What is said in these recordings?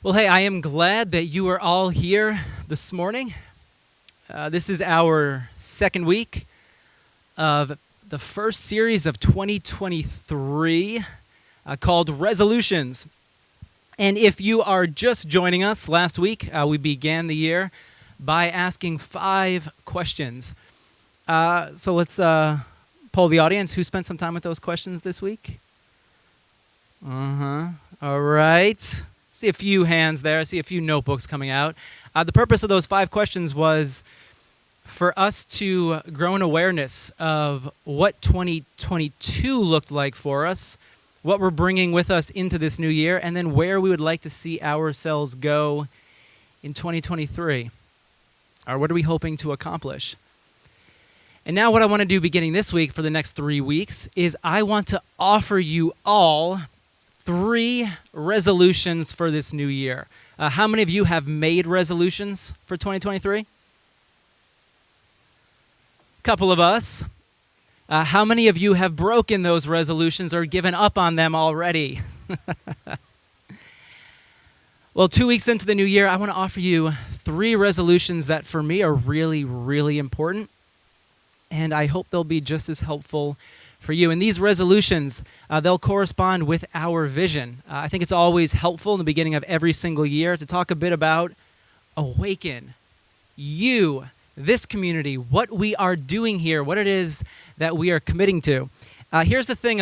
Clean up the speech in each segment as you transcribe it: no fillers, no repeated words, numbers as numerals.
Well, hey, I am glad that you are all here this morning. This is our second week of the first series of 2023 called Resolutions. And if you are just joining us, last week we began the year by asking 5 questions. So let's poll the audience. Who spent some time with those questions this week? All right. See a few hands there. I see a few notebooks coming out. The purpose of those 5 questions was for us to grow an awareness of what 2022 looked like for us, what we're bringing with us into this new year, and then where we would like to see ourselves go in 2023. Or what are we hoping to accomplish? And now what I want to do beginning this week for the next 3 weeks is I want to offer you all 3 resolutions for this new year. How many of you have made resolutions for 2023? A couple of us. How many of you have broken those resolutions or given up on them already? Well, 2 weeks into the new year, I want to offer you 3 resolutions that for me are really, really important. And I hope they'll be just as helpful for you. And these resolutions, they'll correspond with our vision. I think it's always helpful in the beginning of every single year to talk a bit about Awaken, you, this community, what we are doing here, what it is that we are committing to. Here's the thing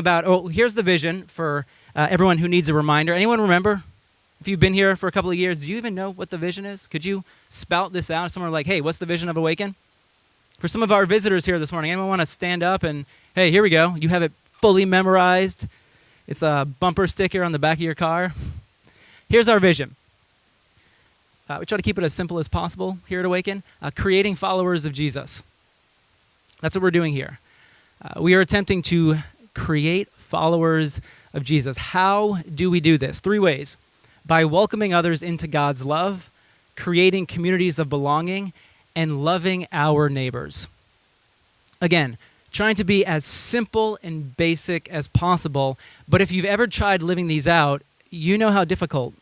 here's the vision for everyone who needs a reminder. Anyone remember? If you've been here for a couple of years, do you even know what the vision is? Could you spout this out? Someone like, hey, what's the vision of Awaken? For some of our visitors here this morning, anyone want to stand up and, hey, here we go. You have it fully memorized. It's a bumper sticker on the back of your car. Here's our vision. We try to keep it as simple as possible here at Awaken. Creating followers of Jesus. That's what we're doing here. We are attempting to create followers of Jesus. How do we do this? 3 ways. By welcoming others into God's love, creating communities of belonging, and loving our neighbors. Again, trying to be as simple and basic as possible, but if you've ever tried living these out, you know how difficult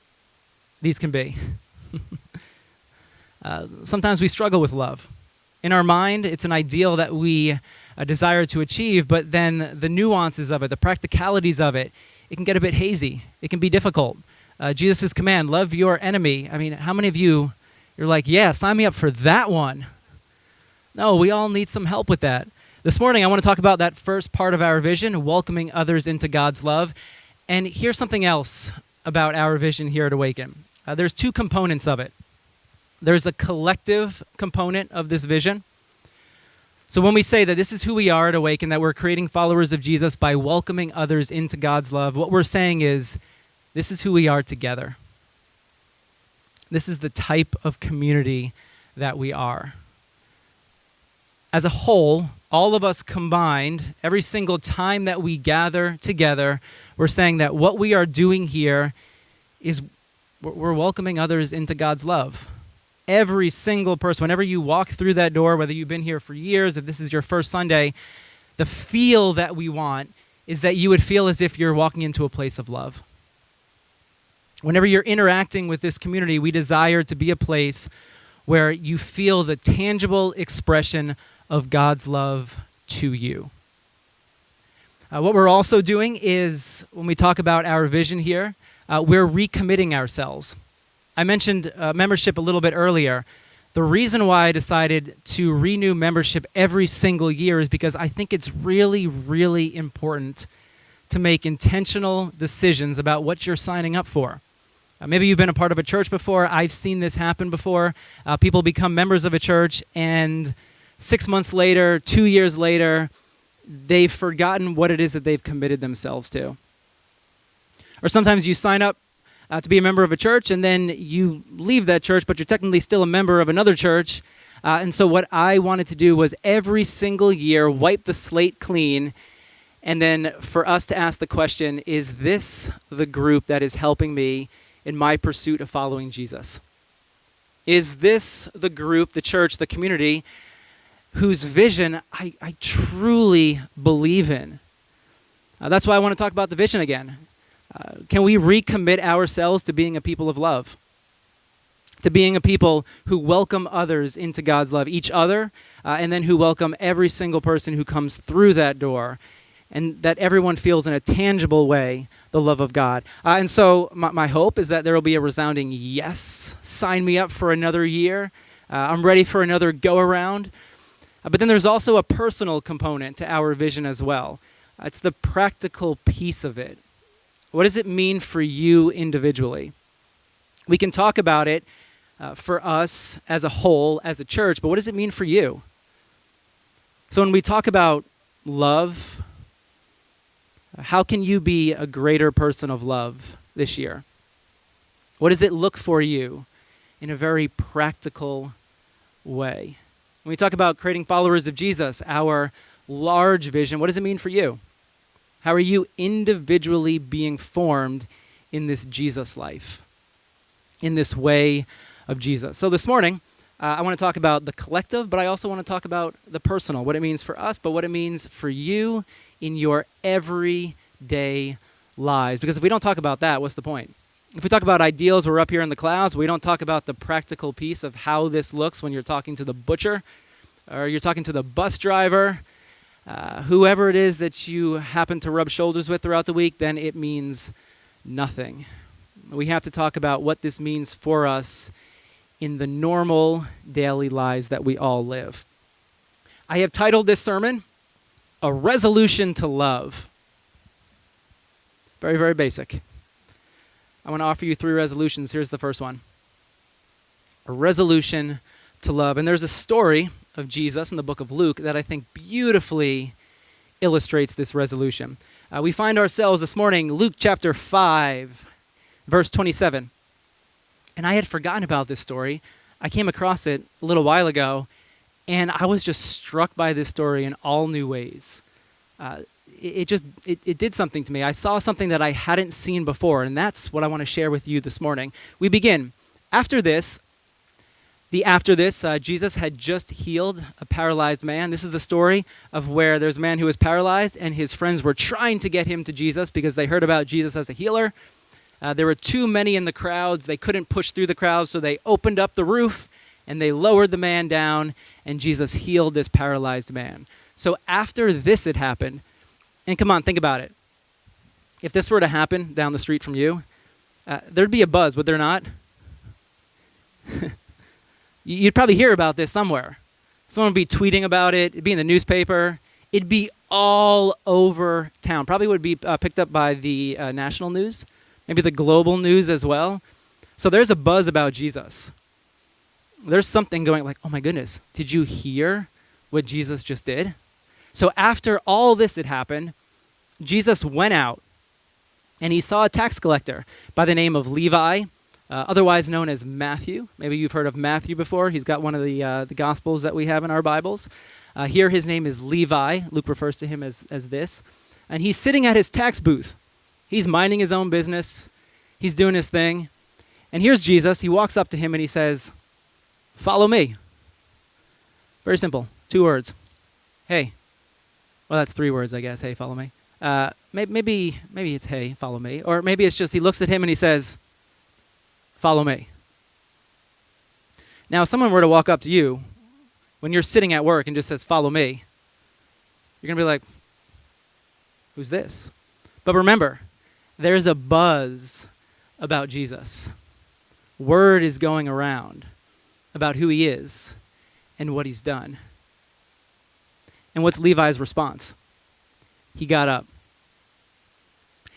these can be. Sometimes we struggle with love. In our mind, it's an ideal that we desire to achieve, but then the nuances of it, the practicalities of it, it can get a bit hazy. It can be difficult. Jesus' command, love your enemy. I mean, how many of you you're like, yeah, sign me up for that one? No, we all need some help with that. This morning, I want to talk about that first part of our vision, welcoming others into God's love. And here's something else about our vision here at Awaken. There's 2 components of it. There's a collective component of this vision. So when we say that this is who we are at Awaken, that we're creating followers of Jesus by welcoming others into God's love, what we're saying is this is who we are together. This is the type of community that we are. As a whole, all of us combined, every single time that we gather together, we're saying that what we are doing here is we're welcoming others into God's love. Every single person, whenever you walk through that door, whether you've been here for years, if this is your first Sunday, the feel that we want is that you would feel as if you're walking into a place of love. Whenever you're interacting with this community, we desire to be a place where you feel the tangible expression of God's love to you. What we're also doing is, when we talk about our vision here, we're recommitting ourselves. I mentioned membership a little bit earlier. The reason why I decided to renew membership every single year is because I think it's really, really important to make intentional decisions about what you're signing up for. Maybe you've been a part of a church before. I've seen this happen before. People become members of a church, and 6 months later, 2 years later, they've forgotten what it is that they've committed themselves to. Or sometimes you sign up to be a member of a church, and then you leave that church, but you're technically still a member of another church. And so what I wanted to do was every single year wipe the slate clean, and then for us to ask the question, is this the group that is helping me in my pursuit of following Jesus? Is this the group, the church, the community, whose vision I truly believe in? That's why I want to talk about the vision again. Can we recommit ourselves to being a people of love? to being a people who welcome others into God's love, each other, and then who welcome every single person who comes through that door, and that everyone feels in a tangible way the love of God. And so my hope is that there will be a resounding yes. Sign me up for another year. I'm ready for another go-around. But then there's also a personal component to our vision as well. It's the practical piece of it. What does it mean for you individually? We can talk about it for us as a whole, as a church, but what does it mean for you? So when we talk about love, how can you be a greater person of love this year? What does it look for you in a very practical way? When we talk about creating followers of Jesus, our large vision, what does it mean for you? How are you individually being formed in this Jesus life, in this way of Jesus? So this morning, I want to talk about the collective, but I also want to talk about the personal, what it means for us, but what it means for you in your everyday lives. Because if we don't talk about that, what's the point? If we talk about ideals, we're up here in the clouds. We don't talk about the practical piece of how this looks when you're talking to the butcher or you're talking to the bus driver, whoever it is that you happen to rub shoulders with throughout the week, then it means nothing. We have to talk about what this means for us in the normal daily lives that we all live. I have titled this sermon, A Resolution to Love. Very, very basic. I want to offer you 3 resolutions. Here's the first one. A resolution to love. And there's a story of Jesus in the book of Luke that I think beautifully illustrates this resolution. We find ourselves this morning, Luke chapter 5, verse 27. And I had forgotten about this story. I came across it a little while ago, and I was just struck by this story in all new ways. It did something to me. I saw something that I hadn't seen before, and that's what I want to share with you this morning. We begin. After this, Jesus had just healed a paralyzed man. This is the story of where there's a man who was paralyzed, and his friends were trying to get him to Jesus because they heard about Jesus as a healer. There were too many in the crowds. They couldn't push through the crowds, so they opened up the roof, and they lowered the man down, and Jesus healed this paralyzed man. So after this had happened, and come on, think about it. If this were to happen down the street from you, there'd be a buzz, would there not? You'd probably hear about this somewhere. Someone would be tweeting about it. It'd be in the newspaper. It'd be all over town. Probably would be picked up by the national news, maybe the global news as well. So there's a buzz about Jesus. There's something going like, oh my goodness, did you hear what Jesus just did? So after all this had happened, Jesus went out and he saw a tax collector by the name of Levi, otherwise known as Matthew. Maybe you've heard of Matthew before. He's got one of the Gospels that we have in our Bibles. Here his name is Levi. Luke refers to him as this. And he's sitting at his tax booth. He's minding his own business. He's doing his thing. And here's Jesus. He walks up to him and he says, "Follow me." Very simple. 2 words. Hey. Well, that's 3 words, I guess. Hey, follow me. Maybe it's hey, follow me. Or maybe it's just he looks at him and he says, "Follow me." Now, if someone were to walk up to you when you're sitting at work and just says, "Follow me," you're going to be like, who's this? But remember, there's a buzz about Jesus. Word is going around about who he is and what he's done. And what's Levi's response? He got up.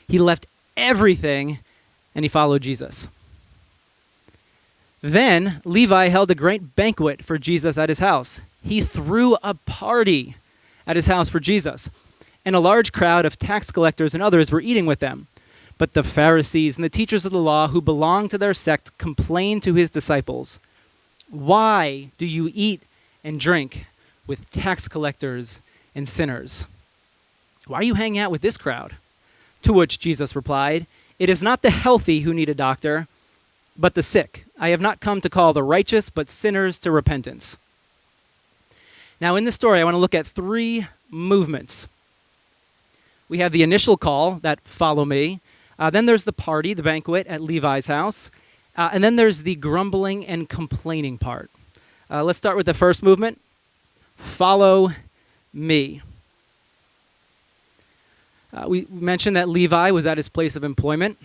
He left everything and he followed Jesus. Then Levi held a great banquet for Jesus at his house. He threw a party at his house for Jesus. And a large crowd of tax collectors and others were eating with them. But the Pharisees and the teachers of the law who belonged to their sect complained to his disciples, "Why do you eat and drink with tax collectors and sinners? Why are you hanging out with this crowd?" To which Jesus replied, "It is not the healthy who need a doctor, but the sick. I have not come to call the righteous, but sinners to repentance." Now in this story, I want to look at 3 movements. We have the initial call, that "follow me." Then there's the party, the banquet at Levi's house. And then there's the grumbling and complaining part. Let's start with the first movement. Follow me. We mentioned that Levi was at his place of employment.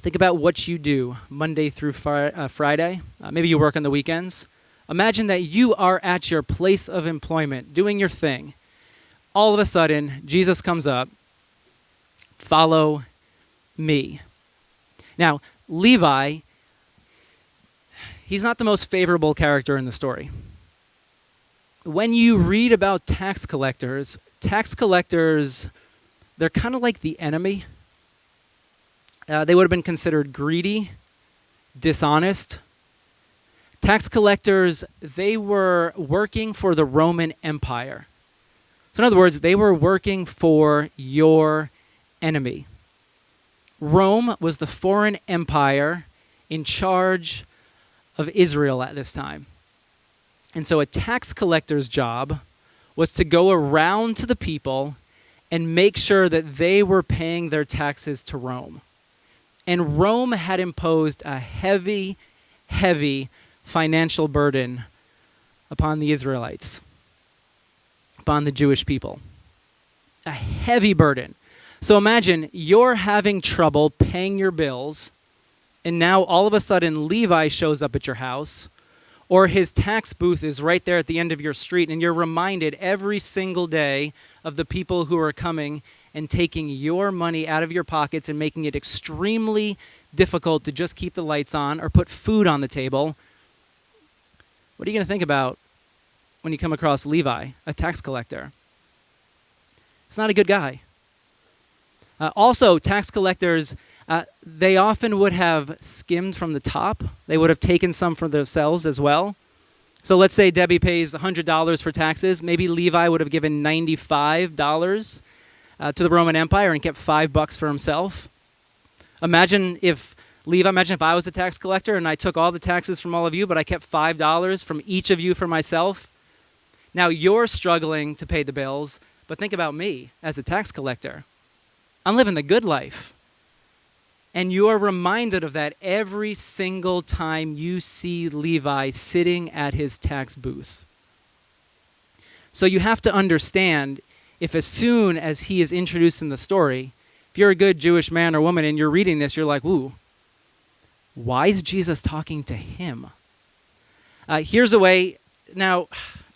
Think about what you do Monday through Friday. Maybe you work on the weekends. Imagine that you are at your place of employment, doing your thing. All of a sudden, Jesus comes up, follow me. Now, Levi, he's not the most favorable character in the story. When you read about tax collectors, they're kind of like the enemy. They would have been considered greedy, dishonest. Tax collectors, they were working for the Roman Empire. So in other words, they were working for your enemy. Rome was the foreign empire in charge of Israel at this time. And so a tax collector's job was to go around to the people and make sure that they were paying their taxes to Rome. And Rome had imposed a heavy, heavy financial burden upon the Israelites, upon the Jewish people. A heavy burden. So imagine you're having trouble paying your bills, and now all of a sudden Levi shows up at your house, or his tax booth is right there at the end of your street, and you're reminded every single day of the people who are coming and taking your money out of your pockets and making it extremely difficult to just keep the lights on or put food on the table. What are you going to think about when you come across Levi, a tax collector? It's not a good guy. Also, tax collectors, they often would have skimmed from the top. They would have taken some for themselves as well. So let's say Debbie pays $100 for taxes. Maybe Levi would have given $95 to the Roman Empire and kept $5 for himself. Imagine if I was a tax collector and I took all the taxes from all of you, but I kept $5 from each of you for myself. Now you're struggling to pay the bills, but think about me as a tax collector. I'm living the good life. And you are reminded of that every single time you see Levi sitting at his tax booth. So you have to understand, if as soon as he is introduced in the story, if you're a good Jewish man or woman and you're reading this, you're like, ooh, why is Jesus talking to him? Here's a way. Now,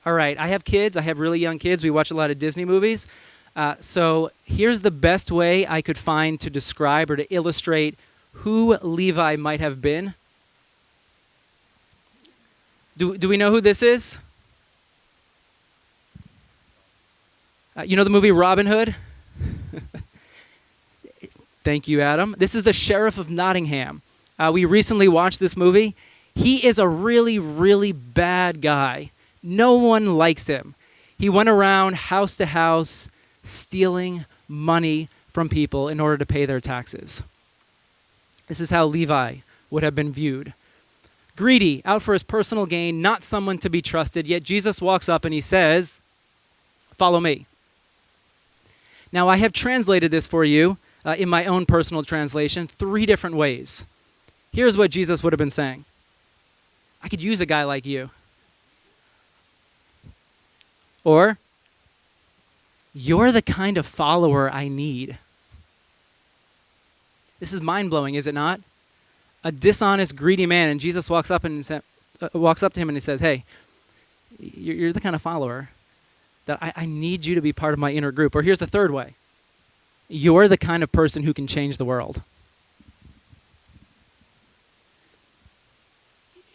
all right, I have kids. I have really young kids. We watch a lot of Disney movies. So here's the best way I could find to describe or to illustrate who Levi might have been. Do we know who this is? You know the movie Robin Hood? Thank you, Adam. This is the Sheriff of Nottingham. We recently watched this movie. He is a really, really bad guy. No one likes him. He went around house to house stealing money from people in order to pay their taxes. This is how Levi would have been viewed. Greedy, out for his personal gain, not someone to be trusted, yet Jesus walks up and he says, follow me. Now, I have translated this for you in my own personal translation 3 different ways. Here's what Jesus would have been saying. I could use a guy like you. Or, you're the kind of follower I need. This is mind-blowing, is it not? A dishonest, greedy man, and Jesus walks up to him and he says, hey, you're the kind of follower that I need you to be part of my inner group. Or here's the third way. You're the kind of person who can change the world.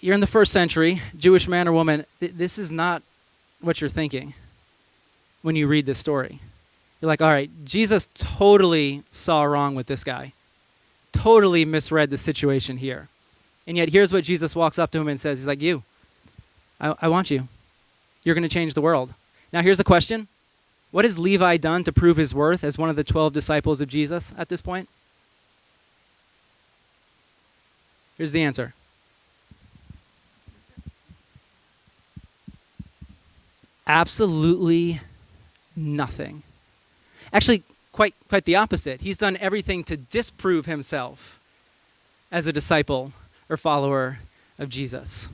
You're in the 1st century, Jewish man or woman, this is not what you're thinking when you read this story. You're like, all right, Jesus totally saw wrong with this guy. Totally misread the situation here. And yet here's what Jesus walks up to him and says. He's like, I want you. You're going to change the world. Now here's the question. What has Levi done to prove his worth as one of the 12 disciples of Jesus at this point? Here's the answer. Absolutely nothing. Actually, quite the opposite. He's done everything to disprove himself as a disciple or follower of Jesus.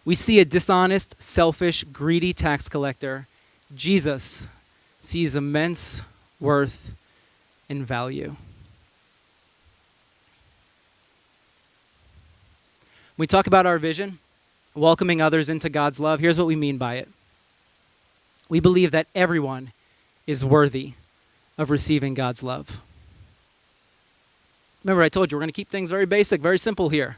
We see a dishonest, selfish, greedy tax collector. Jesus sees immense worth and value. When we talk about our vision, welcoming others into God's love, here's what we mean by it. We believe that everyone is worthy of receiving God's love. Remember, I told you we're going to keep things very basic, very simple here.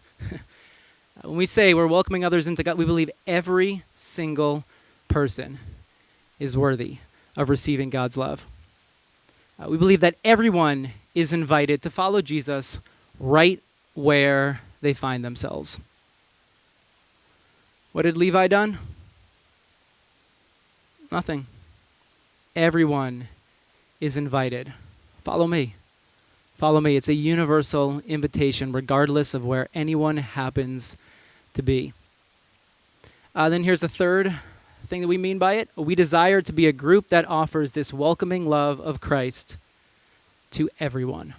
When we say we're welcoming others into God, we believe every single person is worthy of receiving God's love. We believe that everyone is invited to follow Jesus right where they find themselves. What did Levi done? Nothing. Everyone is invited. Follow me. Follow me. It's a universal invitation regardless of where anyone happens to be. Then here's the third thing that we mean by it. We desire to be a group that offers this welcoming love of Christ to everyone.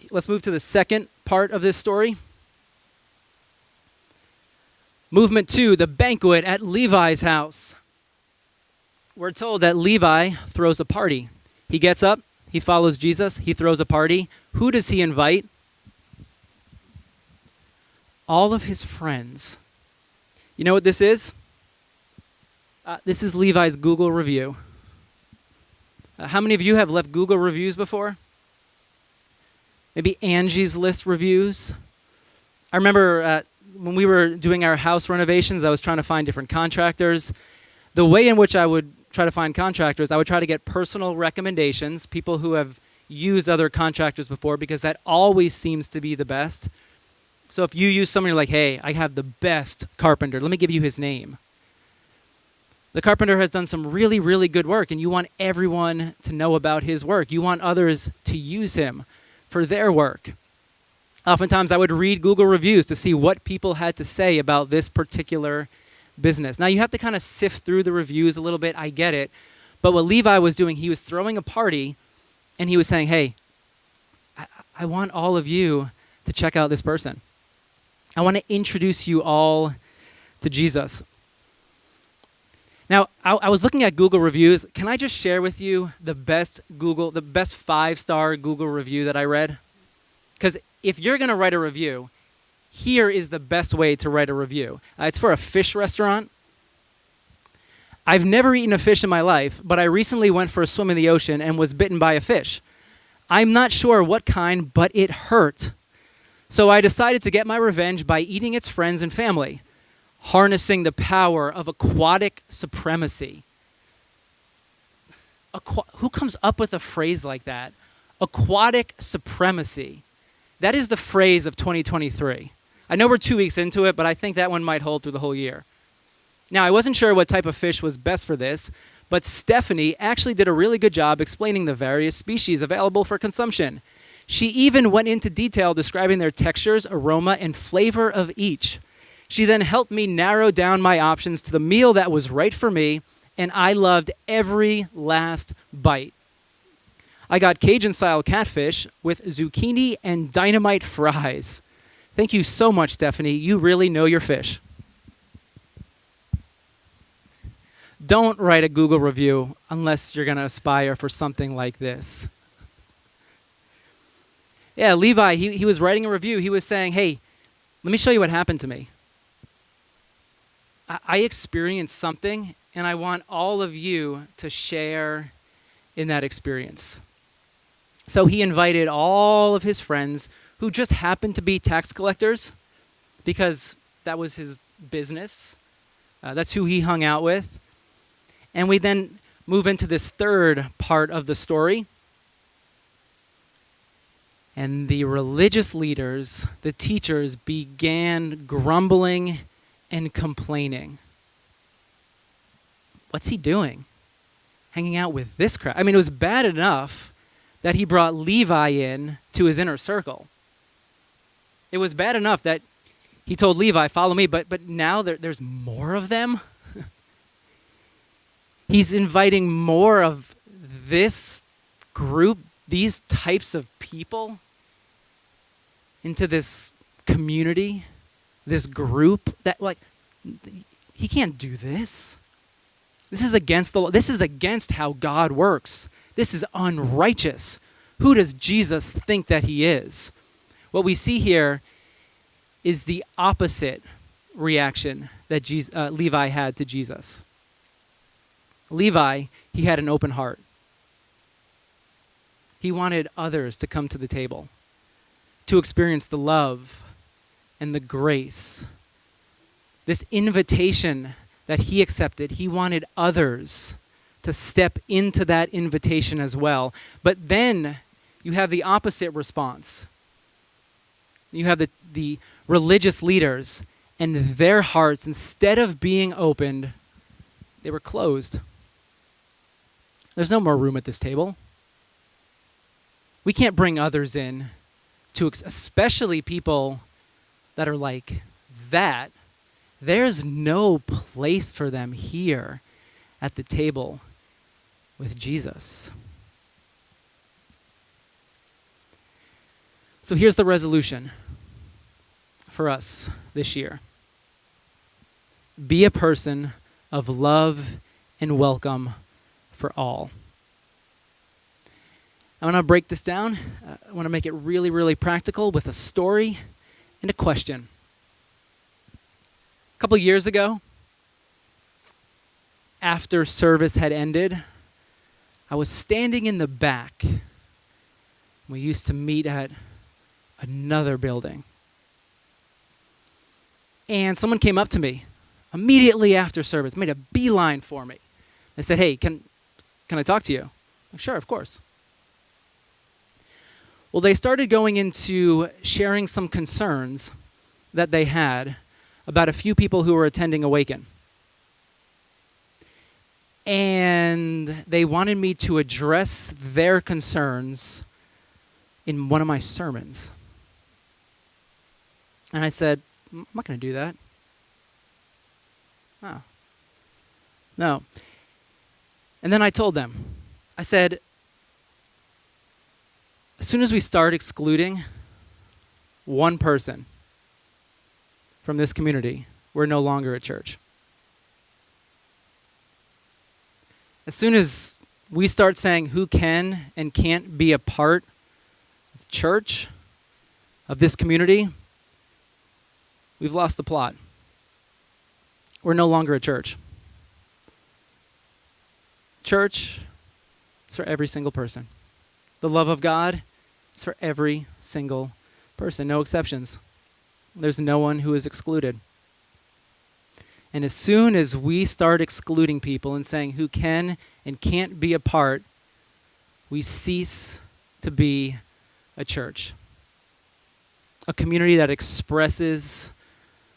Let's move to the second part of this story. Movement 2, the banquet at Levi's house. We're told that Levi throws a party. He gets up, he follows Jesus, he throws a party. Who does he invite? All of his friends. You know what this is? This is Levi's Google review. How many of you have left Google reviews before? Maybe Angie's List reviews. I remember when we were doing our house renovations, I was trying to find different contractors. The way in which I would try to find contractors, I would try to get personal recommendations, people who have used other contractors before, because that always seems to be the best. So if you use someone, you're like, hey, I have the best carpenter. Let me give you his name. The carpenter has done some really, really good work, and you want everyone to know about his work. You want others to use him for their work. Oftentimes, I would read Google reviews to see what people had to say about this particular business. Now, you have to kind of sift through the reviews a little bit. I get it. But what Levi was doing, he was throwing a party, and he was saying, hey, I want all of you to check out this person. I want to introduce you all to Jesus. Now, I was looking at Google reviews. Can I just share with you the best 5-star Google review that I read? Because if you're going to write a review, here is the best way to write a review. It's for a fish restaurant. I've never eaten a fish in my life, but I recently went for a swim in the ocean and was bitten by a fish. I'm not sure what kind, but it hurt. So I decided to get my revenge by eating its friends and family, harnessing the power of aquatic supremacy. Who comes up with a phrase like that? Aquatic supremacy. That is the phrase of 2023. I know we're 2 weeks into it, but I think that one might hold through the whole year. Now, I wasn't sure what type of fish was best for this, but Stephanie actually did a really good job explaining the various species available for consumption. She even went into detail describing their textures, aroma, and flavor of each. She then helped me narrow down my options to the meal that was right for me, and I loved every last bite. I got Cajun-style catfish with zucchini and dynamite fries. Thank you so much, Stephanie. You really know your fish. Don't write a Google review unless you're going to aspire for something like this. Yeah, Levi, he was writing a review. He was saying, hey, let me show you what happened to me. I experienced something, and I want all of you to share in that experience. So he invited all of his friends who just happened to be tax collectors because that was his business. That's who he hung out with. And we then move into this third part of the story. And the religious leaders, the teachers, began grumbling and complaining. What's he doing? Hanging out with this crowd? I mean, it was bad enough that he brought Levi in to his inner circle. It was bad enough that he told Levi, follow me, but now there's more of them? He's inviting more of this group, these types of people into this community, this group that, like, he can't do this. This is against the law. This is against how God works. This is unrighteous. Who does Jesus think that he is? What we see here is the opposite reaction that Levi had to Jesus. Levi, he had an open heart. He wanted others to come to the table, to experience the love and the grace. This invitation that he accepted, he wanted others to step into that invitation as well. But then you have the opposite response. You have the religious leaders, and their hearts, instead of being opened, they were closed. There's no more room at this table. We can't bring others in, especially people that are like that. There's no place for them here at the table with Jesus. So here's the resolution for us this year. Be a person of love and welcome for all. I want to break this down. I want to make it really, really practical with a story and a question. A couple years ago, after service had ended, I was standing in the back. We used to meet at another building. And someone came up to me immediately after service, made a beeline for me. They said, "Hey, can I talk to you?" "Sure, of course." Well, they started going into sharing some concerns that they had about a few people who were attending Awaken. And they wanted me to address their concerns in one of my sermons. And I said, "I'm not going to do that." Oh. No. And then I told them, I said, as soon as we start excluding one person from this community, we're no longer a church. As soon as we start saying who can and can't be a part of church, of this community, we've lost the plot. We're no longer a church. Church is for every single person. The love of God is for every single person, no exceptions. There's no one who is excluded. And as soon as we start excluding people and saying who can and can't be a part, we cease to be a church. A community that expresses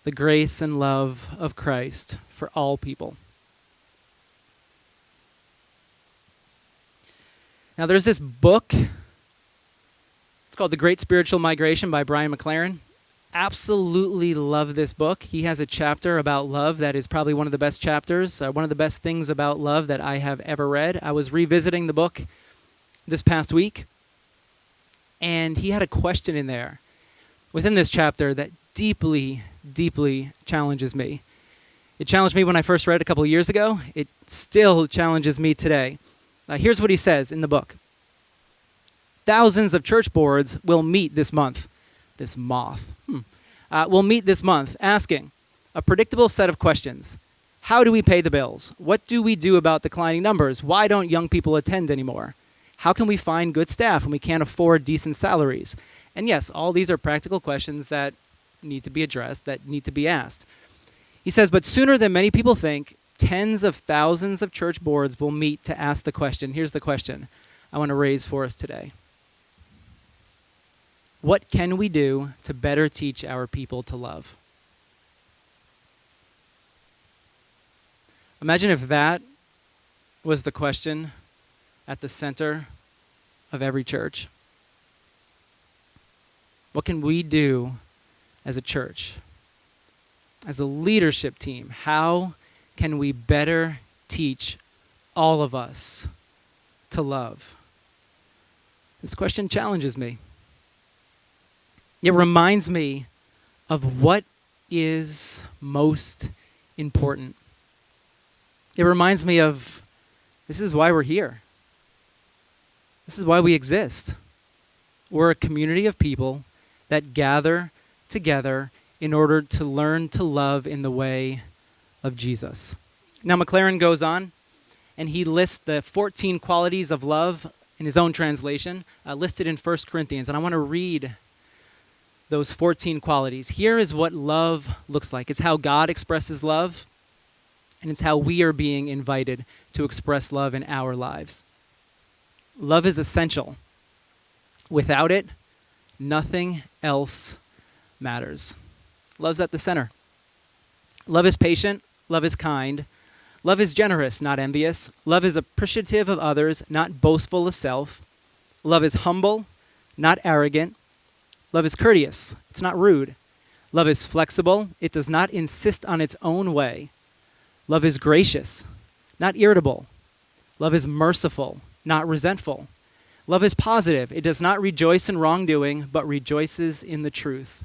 the grace and love of Christ for all people. Now there's this book. It's called The Great Spiritual Migration by Brian McLaren. Absolutely love this book. He has a chapter about love that is probably one of the best chapters, one of the best things about love that I have ever read. I was revisiting the book this past week, and he had a question in there within this chapter that deeply, deeply challenges me. It challenged me when I first read it a couple of years ago. It still challenges me today. Here's what he says in the book. Thousands of church boards will meet this month. This moth. Will meet this month asking a predictable set of questions. How do we pay the bills? What do we do about declining numbers? Why don't young people attend anymore? How can we find good staff when we can't afford decent salaries? And yes, all these are practical questions that need to be addressed, that need to be asked. He says, but sooner than many people think, tens of thousands of church boards will meet to ask the question. Here's the question I want to raise for us today. What can we do to better teach our people to love? Imagine if that was the question at the center of every church. What can we do as a church, as a leadership team? How can we better teach all of us to love? This question challenges me. It reminds me of what is most important. It reminds me of this is why we're here. This is why we exist. We're a community of people that gather together in order to learn to love in the way of Jesus. Now, McLaren goes on, and he lists the 14 qualities of love in his own translation, listed in 1 Corinthians. And I want to read those 14 qualities. Here is what love looks like. It's how God expresses love, and it's how we are being invited to express love in our lives. Love is essential. Without it, nothing else matters. Love's at the center. Love is patient. Love is kind. Love is generous, not envious. Love is appreciative of others, not boastful of self. Love is humble, not arrogant. Love is courteous. It's not rude. Love is flexible. It does not insist on its own way. Love is gracious, not irritable. Love is merciful, not resentful. Love is positive. It does not rejoice in wrongdoing, but rejoices in the truth.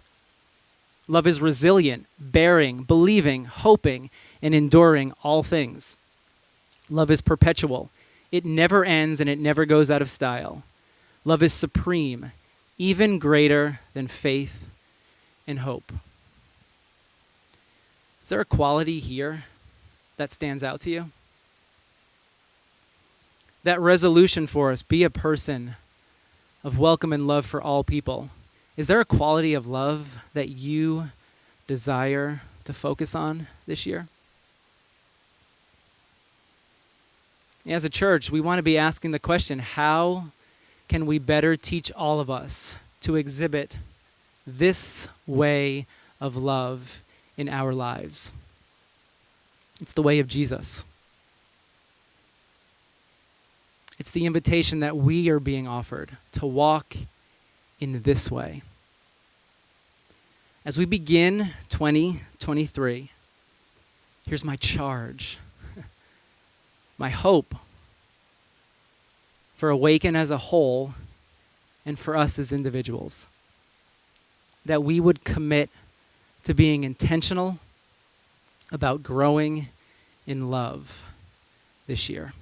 Love is resilient, bearing, believing, hoping, and enduring all things. Love is perpetual. It never ends and it never goes out of style. Love is supreme, even greater than faith and hope. Is there a quality here that stands out to you? That resolution for us, be a person of welcome and love for all people. Is there a quality of love that you desire to focus on this year? As a church, we want to be asking the question, how can we better teach all of us to exhibit this way of love in our lives? It's the way of Jesus. It's the invitation that we are being offered to walk in this way. As we begin 2023, here's my charge, my hope for Awaken as a whole and for us as individuals, that we would commit to being intentional about growing in love this year.